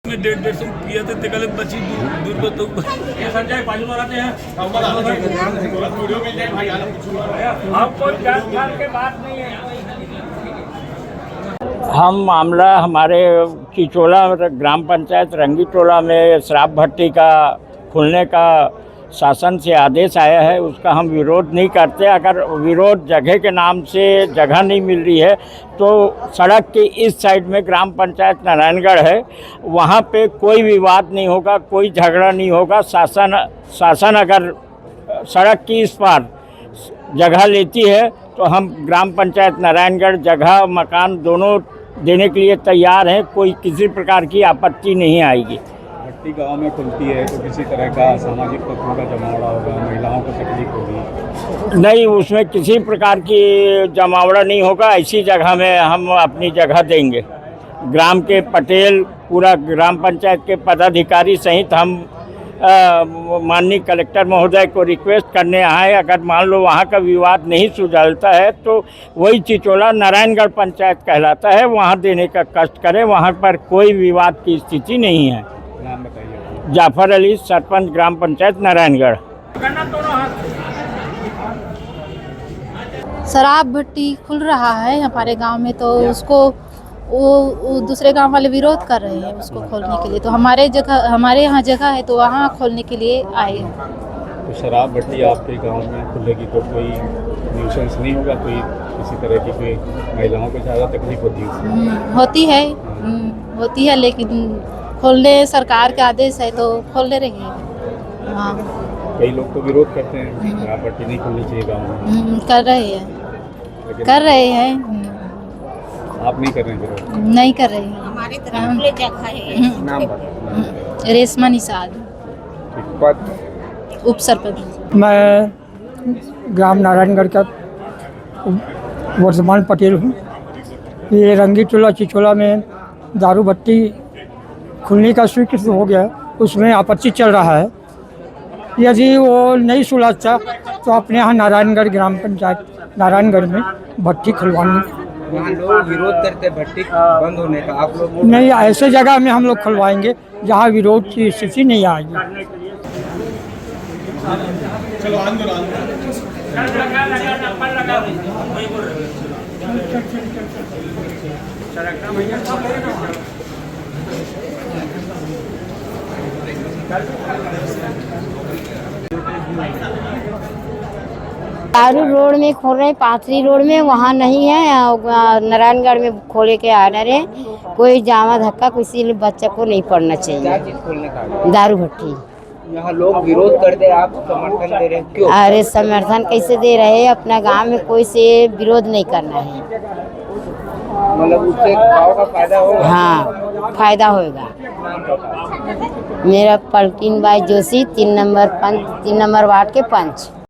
में 150 पिया थे तेकले बची दूर को तो ये संजय पाजू मारते हैं वीडियो मिल जाए भाई आपको जान के बात नहीं है। हम मामला हमारे चिचोला ग्राम पंचायत रंगी टोला में शराब भट्टी का खुलने का शासन से आदेश आया है, उसका हम विरोध नहीं करते। अगर विरोध जगह के नाम से जगह नहीं मिल रही है तो सड़क के इस साइड में ग्राम पंचायत नारायणगढ़ है, वहाँ पे कोई विवाद नहीं होगा, कोई झगड़ा नहीं होगा। शासन अगर सड़क की इस पार जगह लेती है तो हम ग्राम पंचायत नारायणगढ़ जगह मकान दोनों देने के लिए तैयार हैं। कोई किसी प्रकार की आपत्ति नहीं आएगी। भट्टी गांव में खुलती है तो किसी तरह का सामाजिक तत्वों का जमावड़ा होगा, महिलाओं को तकलीफ होगी? नहीं, उसमें किसी प्रकार की जमावड़ा नहीं होगा। ऐसी जगह में हम अपनी जगह देंगे। ग्राम के पटेल, पूरा ग्राम पंचायत के पदाधिकारी सहित हम माननीय कलेक्टर महोदय को रिक्वेस्ट करने आए, अगर मान लो वहाँ का विवाद नहीं सुलझता है तो वही चिचोला नारायणगढ़ पंचायत कहलाता है, वहाँ देने का कष्ट करें। वहाँ पर कोई विवाद की स्थिति नहीं है। नाम बताइए। जाफर अली, सरपंच ग्राम पंचायत नारायणगढ़। शराब भट्टी खुल रहा है हमारे गांव में, तो उसको वो दूसरे गांव वाले विरोध कर रहे हैं उसको खोलने के लिए। तो हमारे यहाँ जगह है तो वहाँ खोलने के लिए आए हैं। तो शराब भट्टी आपके गांव में खुलेगी तो कोई न्यूसेंस नहीं होगा? कोई किसी तरह की कोई महिलाओं को ज़्यादा तकलीफ होती है? होती है, लेकिन खोलने सरकार के आदेश है तो खोलने रही। हाँ, कई लोग तो विरोध करते हैं शराब भट्टी नहीं खुलनी चाहिए गाँव में। कर रहे हैं। आप नहीं कर रहे हैं विरोध? नहीं कर रहे हैं। हमारे तरफ जगह है। नाम बताइए। रेशमा निषाद, पद उप सरपंच। मैं ग्राम नारायणगढ़ का वर्तमान पटेल हूँ। ये रंगी टोला चिचोला में दारू भट्टी खुलने का स्वीकृत हो गया, उसमें आपत्ति चल रहा है। यदि वो नहीं सुलझता तो अपने यहाँ नारायणगढ़ ग्राम पंचायत नारायणगढ़ में भट्टी खुलवानी। वहाँ लोग विरोध करते भट्टी बंद होने का, आप लोग नहीं, ऐसे जगह में हम लोग खुलवाएंगे जहाँ विरोध की स्थिति नहीं आएगी। चलो आंदोलन दारू रोड में खोल रहे हैं, पाथरी रोड में, वहाँ नहीं है। नारायणगढ़ में खोले के आ रहे। कोई जामा धक्का किसी बच्चे को नहीं पड़ना क्या चाहिए। चीज खोलने का? दारू भट्टी। यहाँ लोग विरोध करते, आप समर्थन दे रहे हैं, क्यों? अरे समर्थन कैसे दे रहे हैं? अपना गांव में कोई से विरोध नहीं करना है। मतलब उससे गाँव का फायदा होगा? हाँ, फायदा होगा। मेरा पलटीन बाई जोशी, 3 नंबर वार्ड के पंच।